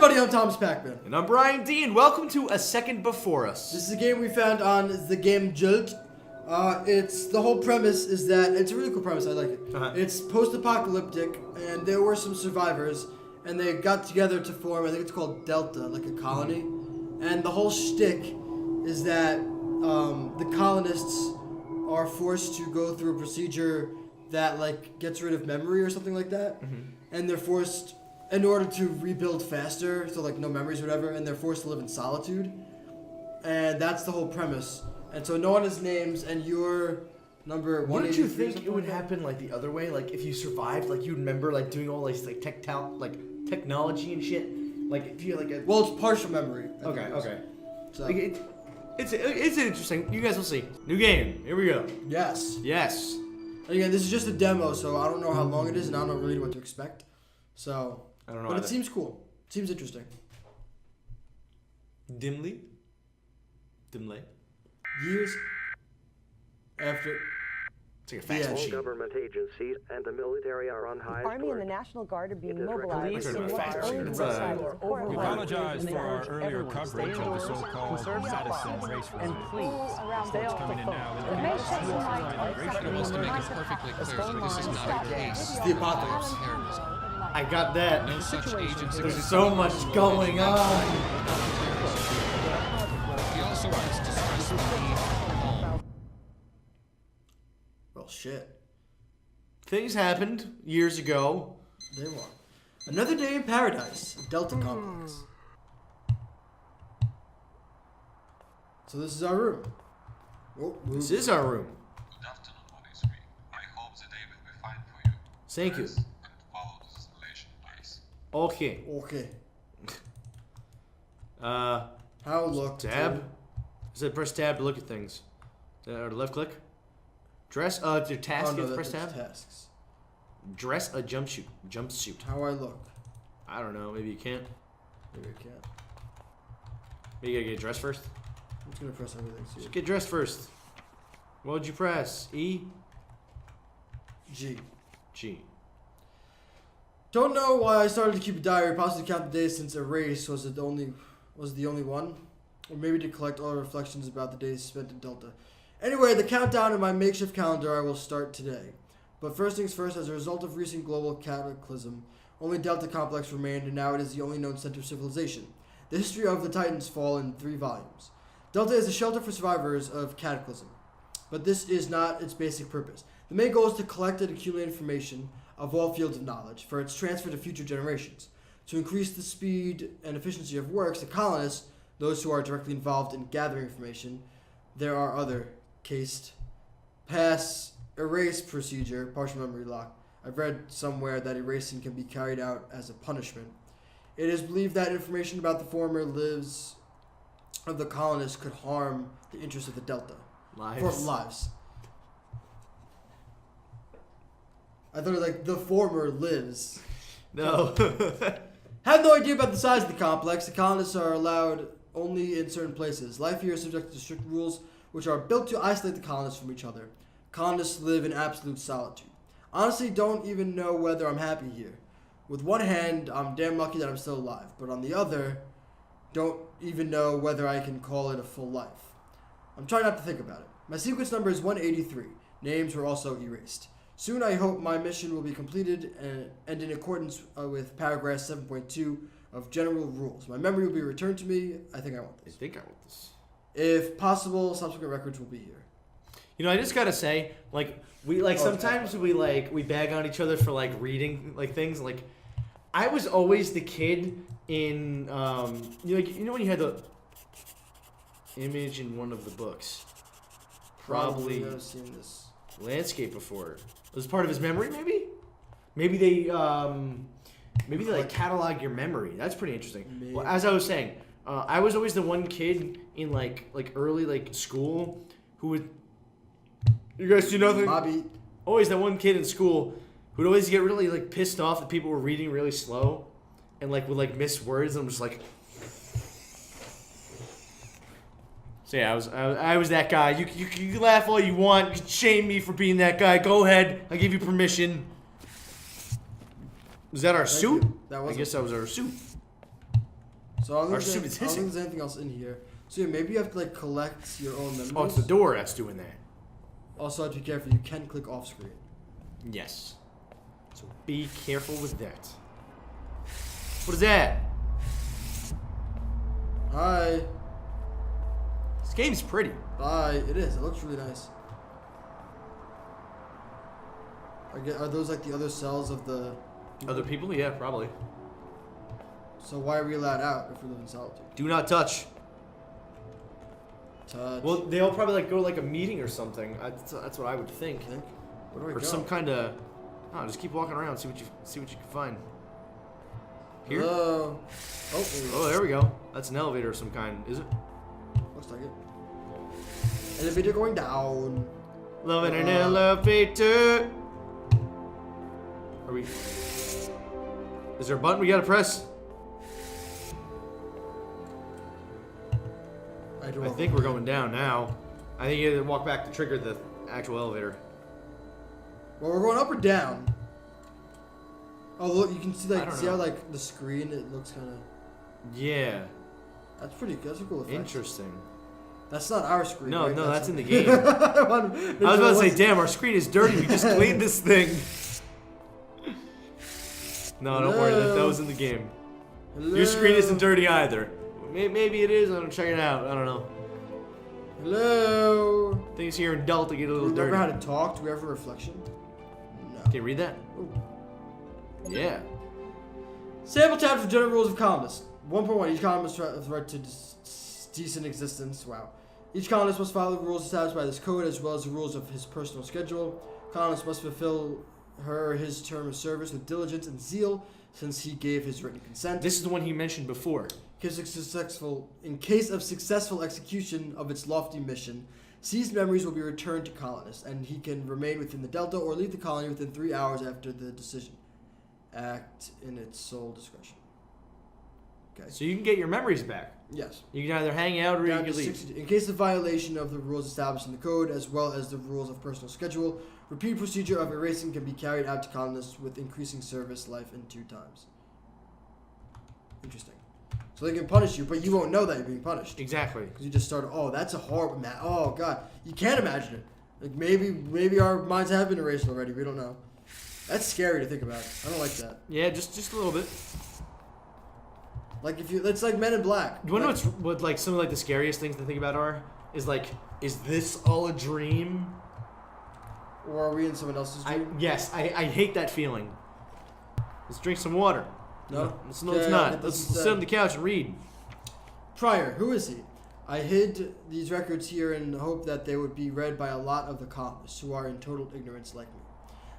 everybody, I'm Thomas Pac-Man. And I'm Brian Dean. Welcome to A Second Before Us. This is a game we found on TheGameDocs. It's the whole premise is that it's a really cool premise. I like it. It's post-apocalyptic, and there were some survivors, and they got together to form. I think it's called Delta, like a colony. And the whole shtick is that the colonists are forced to go through a procedure that like gets rid of memory or something like that, and they're forced in order to rebuild faster, so like no memories or whatever, and they're forced to live in solitude, and that's the whole premise. And so no one has names, and you're number 183. Wouldn't you think it would happen like the other way? Like if you survived, like you remember like doing all this like technology and shit. Like if you like a well, it's partial memory. Okay. So like, it's interesting. You guys will see. New game. Here we go. yes. Yes. Again, this is just a demo, so I don't know how long it is, and I don't really know what to expect. So I don't know. But it seems cool. It seems interesting. Dimly. Years after. It's like a fax Yeah. machine. All government agencies and the military are on high The Army and the alert. National Guard are being It is mobilized. recommended by Our fax own machines. website is We overrun. apologize And for our urge earlier everyone to coverage stay of the indoors, so-called conserve Madison supplies, race and war. please stay off coming the in now. phone. It Make may sure you It wants to make it perfectly clear that this is not a case It's the apocalypse. of terrorism. I got that. No such agents There's exist. so much going on. He also wants to stress the need for calm. Well, shit. Things happened years ago. They won. Another day in paradise. Delta complex. So this is our room. Oh, This is our room. Good afternoon, 183. I hope the day will be fine for you. Thank you. Press and follow the installation, please. Okay. Okay. Uh, How look? tab. I said press tab to look at things. Or left click. Dress. It's your task. Oh, You no, have to press that's tab. tasks. Dress a jumpsuit. How I look? I don't know. Maybe you can't. Maybe I can't. Maybe you gotta get dressed first. I'm just gonna press everything. See. Just get dressed first. What would you press? E? G. G. Don't know why I started to keep a diary. Possibly count the days since Erase was the only one, or maybe to collect all the reflections about the days spent in Delta. Anyway, the countdown in my makeshift calendar I will start today. But first things first, as a result of recent global cataclysm, only Delta Complex remained, and now it is the only known center of civilization. The history of the Titan's fall in 3 volumes. Delta is a shelter for survivors of cataclysm, but this is not its basic purpose. The main goal is to collect and accumulate information of all fields of knowledge for its transfer to future generations. To increase the speed and efficiency of works, the colonists, those who are directly involved in gathering information, there are other cased, pass, erase procedure, partial memory lock. I've read somewhere that erasing can be carried out as a punishment. It is believed that information about the former lives of the colonists could harm the interests of the Delta. Lives. I thought it was like the former lives. No. Have no idea about the size of the complex. The colonists are allowed only in certain places. Life here is subject to strict rules which are built to isolate the colonists from each other. Colonists live in absolute solitude. Honestly, don't even know whether I'm happy here. With one hand, I'm damn lucky that I'm still alive, but on the other, don't even know whether I can call it a full life. I'm trying not to think about it. My sequence number is 183. Names were also erased. Soon I hope my mission will be completed and in accordance with paragraph 7.2 of general rules. My memory will be returned to me. I think I want I this. think I want this. If possible, subsequent records will be here. You know, I just gotta say, like, we like sometimes we bag on each other for like reading like things. Like, I was always the kid in you know when you had the image in one of the books, probably never seen this. landscape before. It was part of his memory, maybe. Maybe they like catalog your memory. That's pretty interesting. Maybe. Well, as I was saying, I was always the one kid in like early like school who would. You guys do nothing? Bobby. Always that one kid in school who'd always get really like pissed off that people were reading really slow and like would like miss words. And I'm just like, so yeah, I was that guy. You can laugh all you want. You can shame me for being that guy. Go ahead. I give you permission. Was that our suit? That was I guess that was our suit. So I don't Our think suit there's- is I don't think hissing. there's anything else in here. So yeah, maybe you have to like collect your own memories. Oh, it's the door that's doing that. Also, have to be careful. You can click off screen. Yes. So be careful with that. What is that? Hi. This game's pretty. Bye. It is. It looks really nice. Are those like the other cells of the Other people? Yeah, probably. So why are we allowed out if we live in solitude? Do not touch. Touch. Well, they'll probably like go to like a meeting or something. That's what I would think. Think? Where do I Or go? some kind of. Oh, just keep walking around. See what you can find. Here. Hello. Oh, there we go. Oh, there we go. That's an elevator of some kind, is it? Looks like it. Elevator going down. Love it, an elevator. Are we? Is there a button we gotta press? I think we're going down now. I think you have to walk back to trigger the actual elevator. Well, we're going up or down. Oh, look, you can see I like don't see how know. like the screen it looks kind of. Yeah. That's pretty good. That's a cool effect. Interesting. That's not our screen. No, right? no, that's in the something- game. I was about to say, damn, our screen is dirty. We just cleaned this thing. No, don't worry. That was in the game. Hello? Your screen isn't dirty either. Maybe it is. I'm checking it out. I don't know. Hello. Things here in Delta get a Do little we dirty. remember how to talk? Do we have a reflection? No. Can you read that? Ooh. Yeah. Sample tab for general rules of colonists. 1.1. Each colonist has the right to decent existence. Wow. Each colonist must follow the rules established by this code as well as the rules of his personal schedule. Colonist must fulfill her or his term of service with diligence and zeal since he gave his written consent. This is the one he mentioned before. In case of successful execution of its lofty mission, seized memories will be returned to colonists, and he can remain within the Delta or leave the colony within 3 hours after the decision. Act in its sole discretion. Okay. So you can get your memories back. Yes. You can either hang out or you Down can to leave. 60 in case of violation of the rules established in the code, as well as the rules of personal schedule, repeat procedure of erasing can be carried out to colonists with increasing service life in 2 times. Interesting. So they can punish you, but you won't know that you're being punished. Exactly. Because you just started, oh, that's a horrible oh, God. You can't imagine it. Like, maybe our minds have been erased already. We don't know. That's scary to think about. I don't like that. Yeah, just a little bit. Like, it's like Men in Black. You wanna know what like some of like the scariest things to think about are? Is like, is this all a dream? Or are we in someone else's dream? Yes, I hate that feeling. Let's drink some water. No? It's Yeah, not. get Let's this sit on the couch and read. Prior, who is he? I hid these records here in the hope that they would be read by a lot of the colonists who are in total ignorance like me.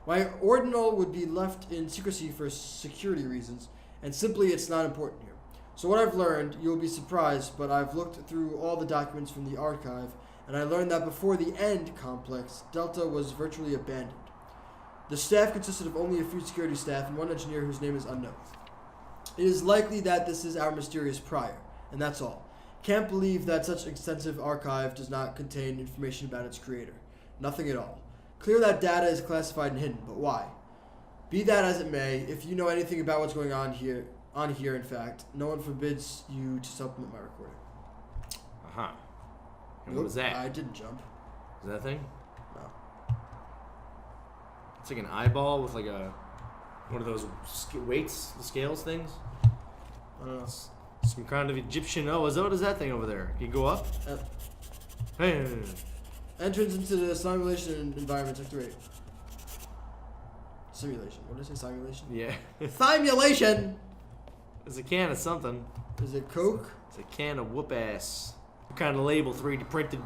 My ordinal would be left in secrecy for security reasons, and simply it's not important here. So what I've learned, you'll be surprised, but I've looked through all the documents from the archive, and I learned that before the End complex, Delta was virtually abandoned. The staff consisted of only a few security staff and one engineer whose name is unknown. It is likely that this is our mysterious Prior, and that's all. Can't believe that such extensive archive does not contain information about its creator. Nothing at all. Clear that data is classified and hidden, but why? Be that as it may, if you know anything about what's going on here, in fact, no one forbids you to supplement my recording. Uh-huh. And Nope, what is that? I didn't jump. Is that a thing? No. It's like an eyeball with like a one of those weights, the scales things. I don't know. Some kind of Egyptian. Oh, what is that thing over there? Can you go up? Hey. Entrance into the simulation environment, sector 8. Simulation. What did I say? Simulation? Yeah. Simulation! It's a can of something. Is it Coke? It's a can of whoop ass. What kind of label? 3D printed.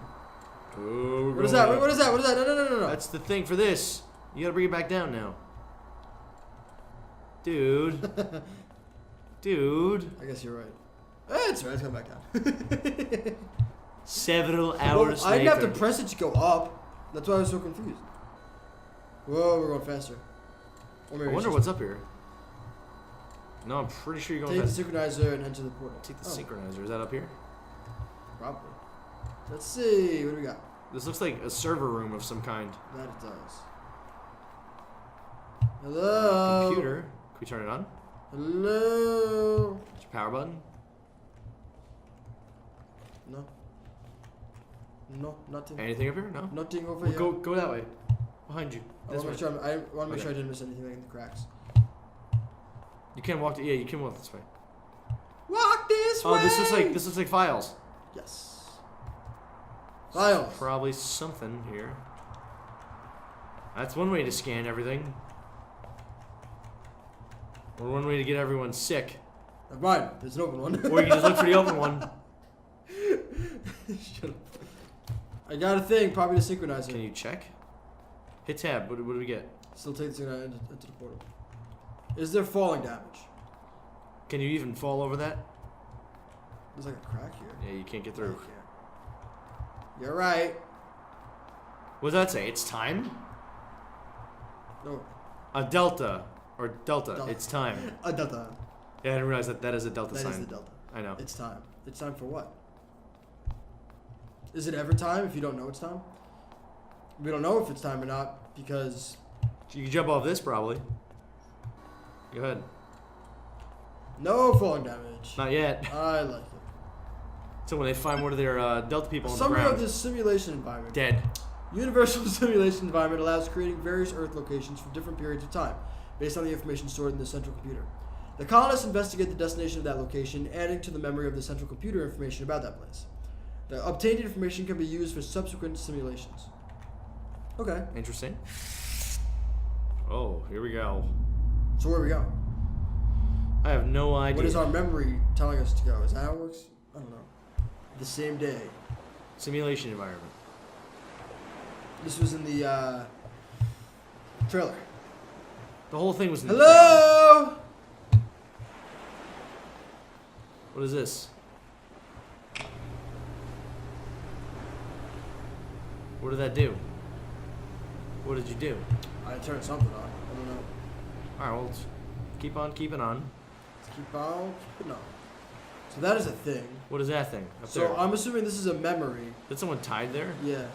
Oh, What is that? Wait, what is that? What is that? No. That's the thing for this. You gotta bring it back down now. Dude. Dude. I guess you're right. It's right. It's coming back down. Several hours I didn't have to later. press it to go up. That's why I was so confused. Whoa, we're going faster. Or maybe I it's wonder just- what's up here. No, I'm pretty sure you're going Take fast. the synchronizer and enter the portal. Take the Oh, synchronizer. Is that up here? probably. Let's see. What do we got? This looks like a server room of some kind. That it does. Hello. Computer. Can we turn it on? Hello. Is your power button? No. No, nothing. Anything up here? No. Nothing over Well, here. go that way. Behind you. I This want way. to make sure. I want to make Okay. sure I didn't miss anything in the cracks. You can walk. Yeah, you can walk this way. Walk this way. Oh, this looks like files. Yes. Files. Probably something here. That's one way to scan everything. Or one way to get everyone sick. Never mind. There's an open one. Or you can just look for the open one. Shut up. I got a thing. Probably to synchronize it. Can you check? Hit tab. What do we get? Still take the synchronizer into the portal. Is there falling damage? Can you even fall over that? There's like a crack here. Yeah, you can't get I through. can't. You're right. What does that say? It's time? No. A delta. Or delta. Delta. It's time. A delta. Yeah, I didn't realize that is a delta That sign. is the delta. I know. It's time. It's time for what? Is it ever time if you don't know it's time? We don't know if it's time or not because You can jump off this probably. Go ahead. no falling damage. Not yet. I like it. So when they find one of their delta people on the Summary ground. of this simulation environment. Dead. Universal simulation environment allows creating various Earth locations for different periods of time, based on the information stored in the central computer. The colonists investigate the destination of that location, adding to the memory of the central computer information about that place. The obtained information can be used for subsequent simulations. Okay, Interesting. Oh, here we go. so where we go? I have no idea. What is our memory telling us to go? Is that how it works? I don't know. The same day. Simulation environment. This was in the trailer. The whole thing was in the trailer. Hello! What is this? What did that do? What did you do? I turned something on. I don't know. Alright, well, let's keep on keeping on. Let's keep on keeping on. So that is a thing. What is that thing up So there? I'm assuming this is a memory. Did someone tied there? Yeah.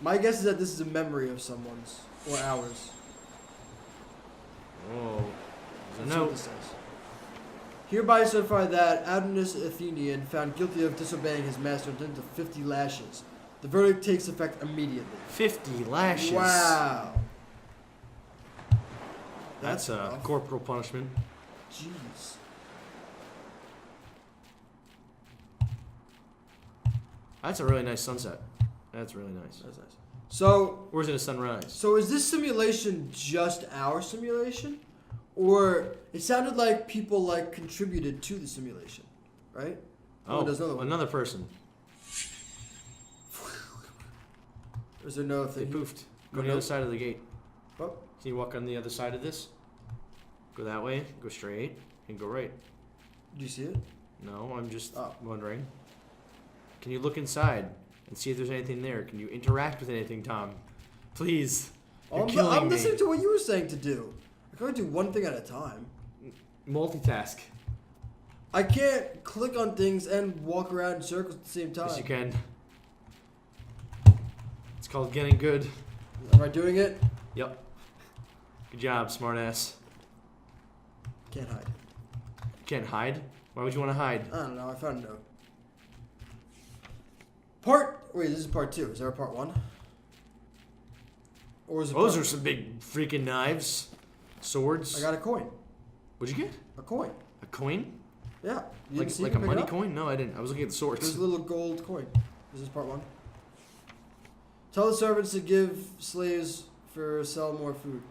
My guess is that this is a memory of someone's or ours. Oh. That's No. what this says. Hereby certify that Adonus Athenian found guilty of disobeying his master and to 50 lashes. The verdict takes effect immediately. 50 lashes. Wow. That's a rough. corporal punishment. Jeez. That's a really nice sunset. That's really nice. That's nice. So, Or is it a sunrise? so is this simulation just our simulation? Or it sounded like people like contributed to the simulation, right? Oh, there's another one. another person. Or is there no They thing? poofed. Go No, on the no. other side of the gate. Oh, Can you walk on the other side of this? Go that way, go straight, and go right. do you see it? No, I'm just Oh. wondering. Can you look inside and see if there's anything there? Can you interact with anything, Tom? Please. You're I'm killing me. listening to what you were saying to do. I can only do one thing at a time. Multitask. I can't click on things and walk around in circles at the same time. Yes, you can. It's called getting good. Am I doing it? Yep. Good job, smartass. Can't hide. You can't hide? Why would you want to hide? I don't know. I found a note. Wait, this is part 2. Is there a part 1? Or is it Those part- are some big freaking knives. Swords. I got a coin. What'd you get? A coin. A coin? Yeah. You Like didn't see like me a pick it money up? coin? No, I didn't. I was looking at the There's swords. a little gold coin. This is part 1. Tell the servants to give slaves for sell more food.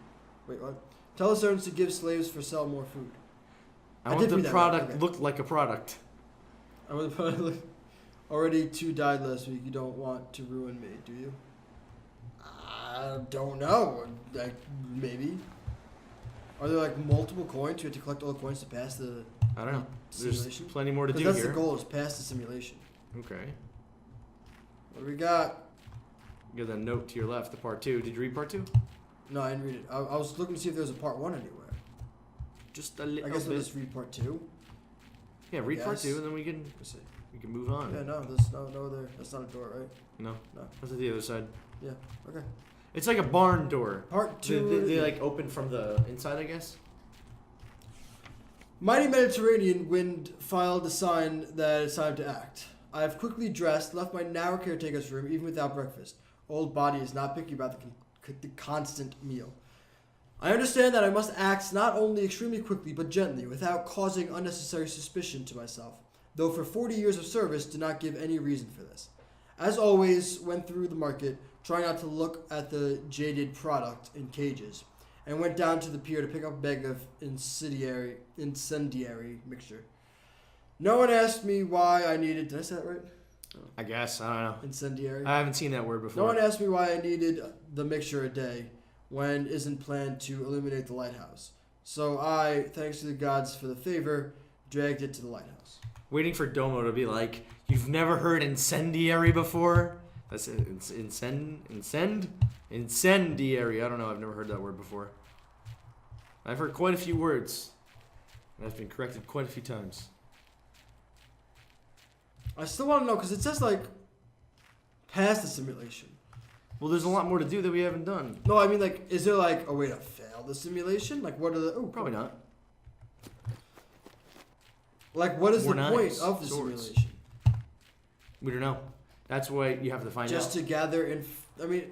Wait, what? Tell the servants to give slaves for sell more food. I I want did the read that product right, okay. looked like a product. I would probably already 2 died last week. You don't want to ruin me, do you? I don't know. Like, maybe. Are there like multiple coins? You have to collect all the coins to pass the I don't know. There's simulation? plenty more to do Because that's here. the goal, is pass the simulation. Okay. What do we got? You got that note to your left, the part 2. Did you read part 2? No, I didn't read it. I was looking to see if there was a part 1 anywhere. Just a I little guess we'll bit. just read part 2. Yeah, read part guess. 2 and then we can Let's see. move on. Yeah, no, there's no other. That's not a door, right? No. No. That's at the other side. Yeah. Okay. It's like a barn door. Part They, 2. they like open from the inside, I guess. Mighty Mediterranean wind filed a sign that it's time to act. I have quickly dressed, left my narrow caretaker's room, even without breakfast. Old body is not picky about the constant meal. I understand that I must act not only extremely quickly, but gently, without causing unnecessary suspicion to myself, though for 40 years of service did not give any reason for this. As always, went through the market, trying not to look at the jaded product in cages, and went down to the pier to pick up a bag of incendiary mixture. No one asked me why I needed... Did I say that right? I guess. I don't know. Incendiary? I haven't seen that word before. No one asked me why I needed the mixture a day when isn't planned to illuminate the lighthouse. So I, thanks to the gods for the favor, dragged it to the lighthouse. Waiting for Domo to be like, you've never heard incendiary before? That's incendiary. I don't know. I've never heard that word before. I've heard quite a few words. And I've been corrected quite a few times. I still want to know, because it says, like, past the simulation. Well, there's a lot more to do that we haven't done. No, I mean, like, is there, like, a way to fail the simulation? Like, what are the... Oh, Probably not. Like, what is More the knives, point of the swords. simulation? We don't know. That's what you have to find out. Just to gather... I mean,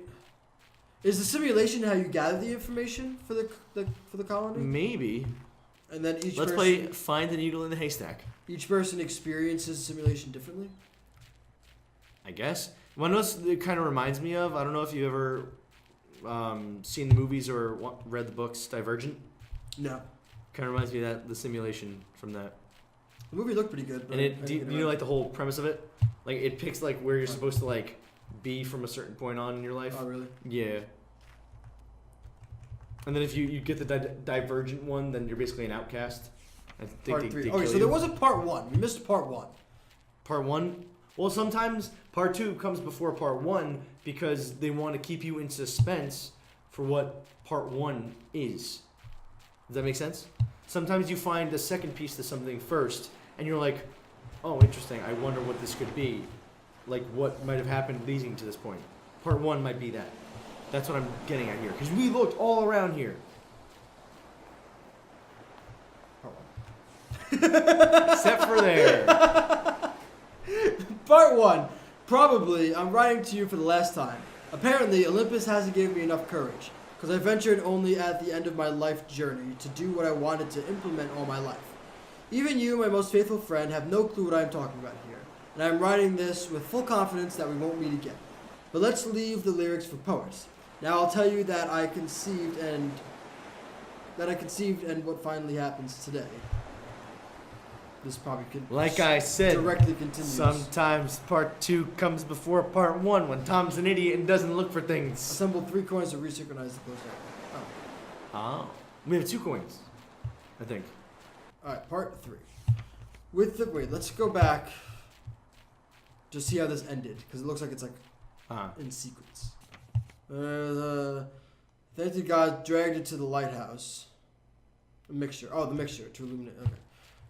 is the simulation how you gather the information for the colony? Maybe. And then each Let's person... play Find the Needle in the Haystack. Each person experiences simulation differently? I guess. One of those it kind of reminds me of, I don't know if you ever seen the movies or read the books, Divergent. No. Kind of reminds me of that, the simulation from that. The movie looked pretty good. But And do you know like the whole premise of it? Like it picks like where you're supposed to like be from a certain point on in your life. Oh, really? Yeah. And then if you get the Divergent one, then you're basically an outcast. I think Part 3. they Okay, kill so you. there was a part 1. We missed part 1. Part 1? Well, sometimes part 2 comes before part 1 because they want to keep you in suspense for what part 1 is. Does that make sense? Sometimes you find a second piece to something first, and you're like, oh, interesting, I wonder what this could be. Like, what might have happened leading to this point. Part 1 might be that. That's what I'm getting at here. Because we looked all around here. Except for there. Part 1. Probably, I'm writing to you for the last time. Apparently, Olympus hasn't given me enough courage, because I ventured only at the end of my life journey to do what I wanted to implement all my life. Even you, my most faithful friend, have no clue what I'm talking about here, and I'm writing this with full confidence that we won't meet again. But let's leave the lyrics for poets. Now I'll tell you that I conceived and what finally happens today. This probably could Like I said, directly continues. sometimes part 2 comes before part 1 when Tom's an idiot and doesn't look for things. Assemble 3 coins to resynchronize the close out. Oh. We have 2 coins, I think. Alright, part 3. Wait, let's go back. Just see how this ended, because it looks like it's like in sequence. Thank you God, dragged it to the lighthouse. A mixture. Oh, the mixture to illuminate. Okay.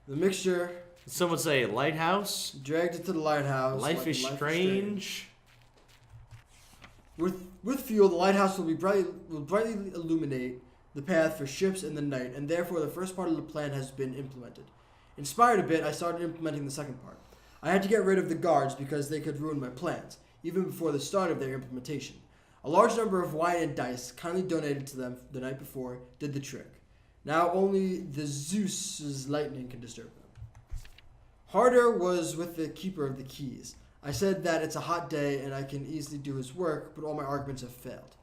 The mixture. Some would say lighthouse. Dragged it to the lighthouse. Life is strange. With fuel, the lighthouse will brightly illuminate the path for ships in the night, and therefore the first part of the plan has been implemented. Inspired a bit, I started implementing the second part. I had to get rid of the guards because they could ruin my plans, even before the start of their implementation. A large number of wine and dice, kindly donated to them the night before, did the trick. Now only the Zeus's lightning can disturb them. Harder was with the keeper of the keys. I said that it's a hot day and I can easily do his work, but all my arguments have failed.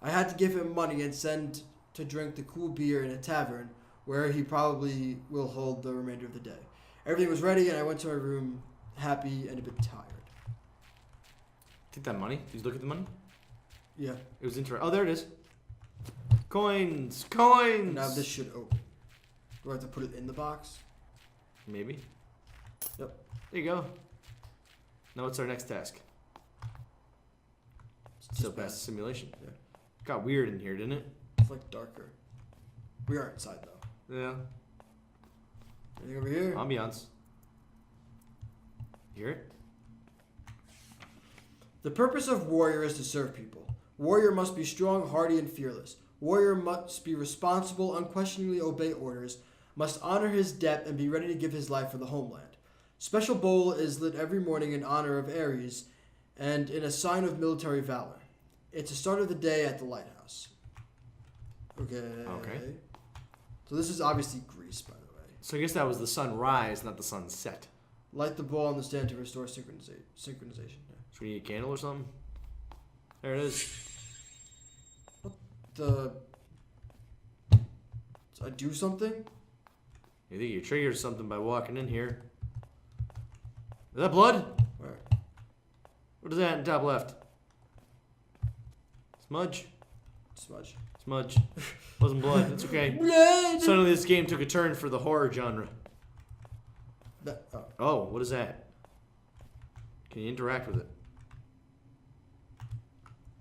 I had to give him money and send to drink the cool beer in a tavern, where he probably will hold the remainder of the day. Everything was ready and I went to my room happy and a bit tired. Take that money. Did you look at the money? Yeah. It was interesting. Oh, there it is. Coins. Coins. Now this should open. Do I have to put it in the box? Maybe. Yep. There you go. Now what's our next task? Still past the simulation. Yeah. Got weird in here, didn't it? It's like darker. We are inside though. Yeah. Anything over here? Ambiance. Hear it? The purpose of warrior is to serve people. Warrior must be strong, hardy, and fearless. Warrior must be responsible, unquestioningly obey orders, must honor his debt and be ready to give his life for the homeland. Special bowl is lit every morning in honor of Ares and in a sign of military valor. It's the start of the day at the lighthouse. Okay. So this is obviously Greece, by the way. So I guess that was the sunrise, not the sunset. Light the bowl on the stand to restore synchronization. Yeah. Should we need a candle or something? There it is. So I do something? You think you triggered something by walking in here? Is that blood? Where? What is that in top left? Smudge? Smudge. Smudge. Wasn't blood. It's okay. Blood! Suddenly this game took a turn for the horror genre. Oh. Oh, what is that? Can you interact with it?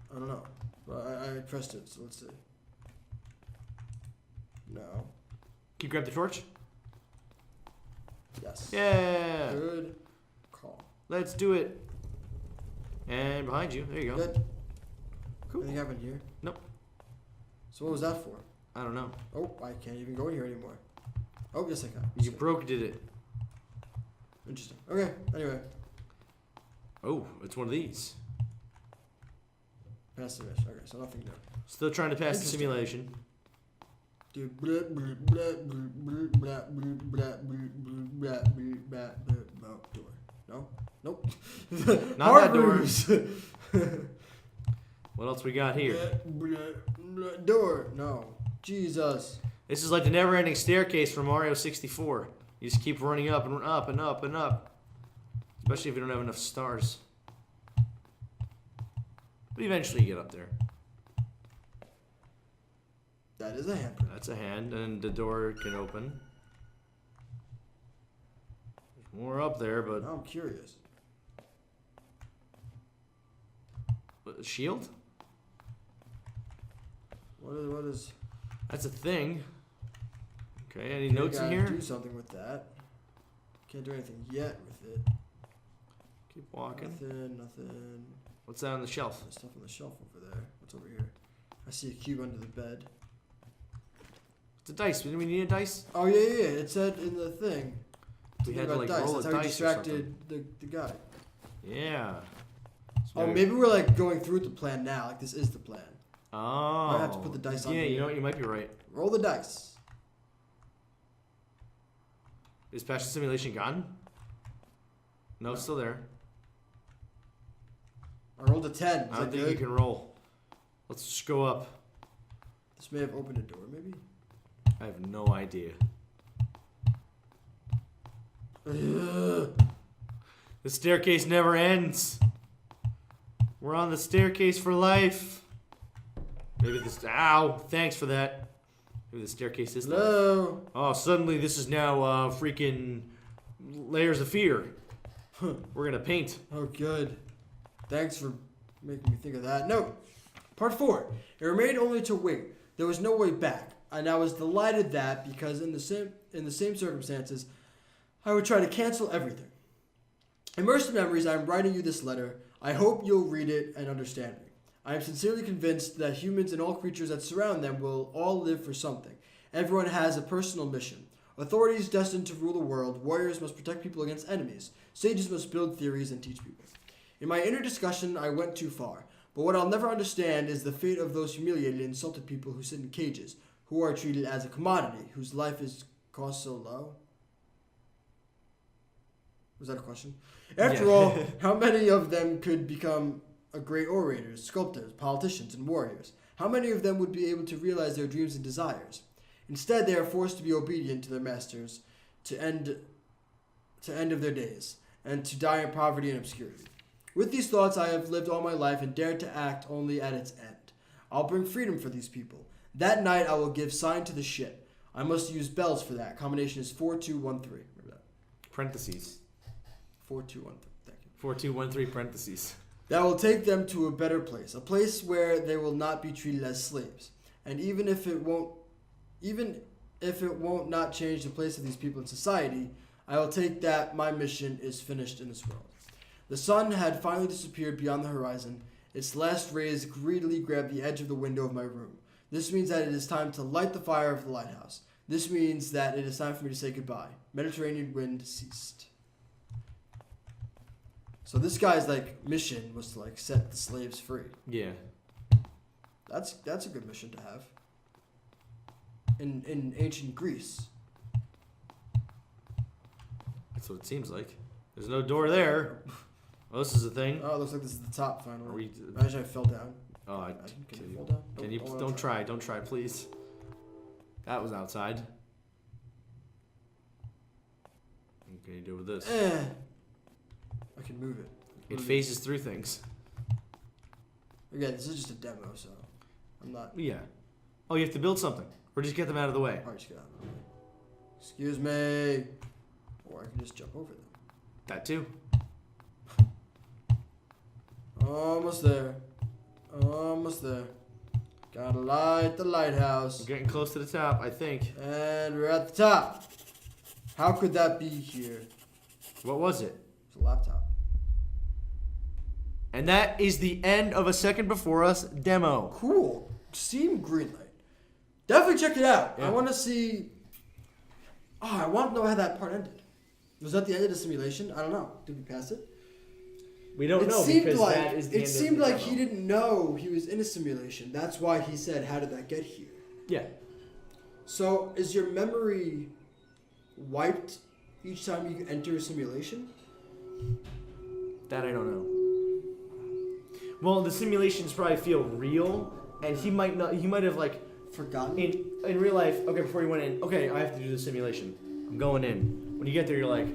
I don't know. But I pressed it, so let's see. No. Can you grab the torch? Yes. Yeah. Good call. Let's do it. And behind you. There you go. Good. Cool. Anything happened here? Nope. So what was that for? I don't know. Oh, I can't even go in here anymore. Oh, yes I can. You did it. Interesting. Okay, anyway. Oh, it's one of these. Pass the mission. Okay, so nothing new. Still trying to pass the Interesting. simulation. Dude, blah, blah, blah, blah, blah, blah, blah, blah, blah, door. No? Nope. Not that door. What else we got here? Door. No. Jesus. This is like the never-ending staircase from Mario 64. You just keep running up and up and up and up. Especially if you don't have enough stars. But eventually you get up there. That is a handprint. That's a hand, and the door can open. There's more up there, but... Now I'm curious. What, a shield? What is... That's a thing. Okay, any notes in gotta here? do something with that. Can't do anything yet with it. Keep walking. Nothing. What's that on the shelf? There's stuff on the shelf over there. What's over here? I see a cube under the bed. It's a dice. Do we need a dice? Oh, yeah. It said in the thing. We something had to about like roll That's a how he dice or something. distracted the guy. Yeah. So Oh, maybe we're like going through the plan now. Like this is the plan. Oh. I have to put the dice on Yeah, here. you know what? You might be right. Roll the dice. Is Passion Simulation gone? No, it's still there. I rolled a 10. Is I don't that think good? you can roll. Let's just go up. This may have opened a door, maybe. I have no idea. Ugh. The staircase never ends. We're on the staircase for life. Maybe this... Ow! Thanks for that. Maybe the staircase is life. Hello. Oh, suddenly this is now freaking layers of fear. We're gonna paint. Oh, good. Thanks for making me think of that. No. Part 4. It remained only to wait. There was no way back. And I was delighted that, because in the same circumstances, I would try to cancel everything. Immersed in memories, I am writing you this letter. I hope you'll read it and understand me. I am sincerely convinced that humans and all creatures that surround them will all live for something. Everyone has a personal mission. Authorities destined to rule the world, warriors must protect people against enemies, sages must build theories and teach people. In my inner discussion, I went too far. But what I'll never understand is the fate of those humiliated and insulted people who sit in cages, who are treated as a commodity, whose life is cost so low. Was that a question? After all, how many of them could become great orators, sculptors, politicians, and warriors? How many of them would be able to realize their dreams and desires? Instead, they are forced to be obedient to their masters to end of their days, and to die in poverty and obscurity. With these thoughts, I have lived all my life and dared to act only at its end. I'll bring freedom for these people. That night, I will give sign to the ship. I must use bells for that. Combination is 4213. Remember that. Parentheses. 4213. Thank you. 4213 parentheses. That will take them to a better place, a place where they will not be treated as slaves. And even if it won't not change the place of these people in society, I will take that my mission is finished in this world. The sun had finally disappeared beyond the horizon. Its last rays greedily grabbed the edge of the window of my room. This means that it is time to light the fire of the lighthouse. This means that it is time for me to say goodbye. Mediterranean wind ceased. So this guy's like mission was to like set the slaves free. Yeah. That's a good mission to have. In ancient Greece. That's what it seems like. There's no door there. Oh, this is a thing. Oh, it looks like this is the top finally. Are we? Imagine I fell down. Oh, Can you fall down? Can you? Don't try. Don't try, please. That was outside. What can you do with this? I can move it. It phases through things. Again, this is just a demo, so I'm not. Yeah. Oh, you have to build something, or just get them out of the way. Alright, just get out of the way. Excuse me. Or I can just jump over them. That too. Almost there. Almost there. Gotta light the lighthouse. We're getting close to the top, I think. And we're at the top. How could that be here? What was it? It's a laptop. And that is the end of A Second Before Us demo. Cool. Steam Greenlight. Definitely check it out. Yeah. I want to see. Oh, I want to know how that part ended. Was that the end of the simulation? I don't know. Did we pass it? We don't It know seemed because like that is the it end seemed of the like demo. he didn't know he was in a simulation. That's why he said, "How did that get here?" Yeah. So, is your memory wiped each time you enter a simulation? That I don't know. Well, the simulations probably feel real, and he might not. He might have like Forgotten? in real life. Okay, before he went in. Okay, I have to do the simulation. I'm going in. When you get there, you're like,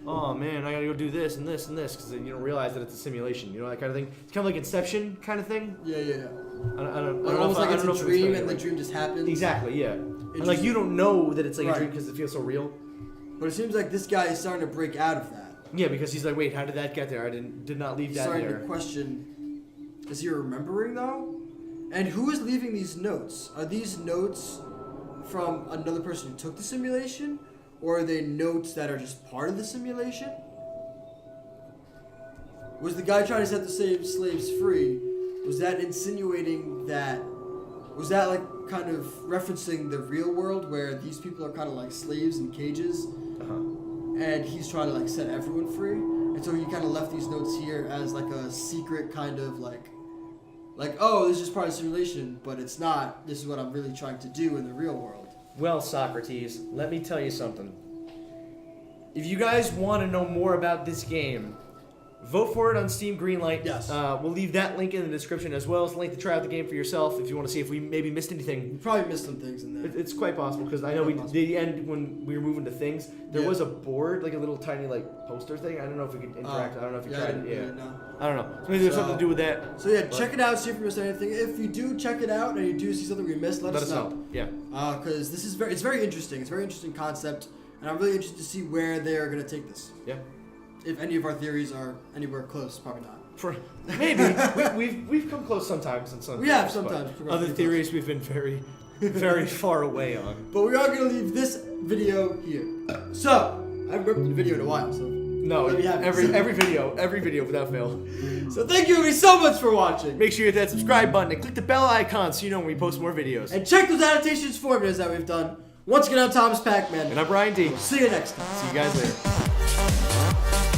oh man, I gotta go do this and this and this because you don't realize that it's a simulation. You know, that kind of thing. It's kind of like Inception kind of thing. Yeah. I don't Like know almost if I- like I it's don't know a if dream explaining and it the right. dream just happens. Exactly, yeah. And like you don't know that it's like a dream Right. because it feels so real. But it seems like this guy is starting to break out of that. Yeah, because he's like, wait, how did that get there? I did not leave He's that starting there. to question, is he remembering though? And who is leaving these notes? Are these notes from another person who took the simulation? Or are they notes that are just part of the simulation? Was the guy trying to set the slaves free? Was that insinuating that? Was that like kind of referencing the real world where these people are kind of like slaves in cages? And he's trying to like set everyone free, and so he kind of left these notes here as like a secret kind of like oh, this is part of the simulation, but it's not. This is what I'm really trying to do in the real world. Well, Socrates, let me tell you something. If you guys want to know more about this game, vote for it on Steam Greenlight. Yes. We'll leave that link in the description as well as a link to try out the game for yourself if you want to see if we maybe missed anything. You probably missed some things in there. It's quite possible because I know Quite possible. the end when we were moving to things, there Yeah. was a board, like a little tiny like poster thing. I don't know if we could interact. I don't know if you I tried didn't it. Yeah. really know. I don't know. So maybe there's So- something to do with that. So yeah, But- check it out. See if you missed anything. If you do check it out and you do see something we missed, let us know. Yeah. Because this is it's very interesting. It's a very interesting concept, and I'm really interested to see where they are going to take this. Yeah. If any of our theories are anywhere close, probably not. Maybe we've come close sometimes in some. We have theories, but sometimes. We've got Other pretty theories we've been very, very far away on. But we are going to leave this video here. So, I haven't ripped the video in a while, so. No, Let me have it. every video without fail. So thank you so much for watching. Make sure you hit that subscribe button and click the bell icon so you know when we post more videos. And check those annotations formulas that we've done. Once again, I'm Thomas Pac-Man. And I'm Brian D. See you next time. See you guys later.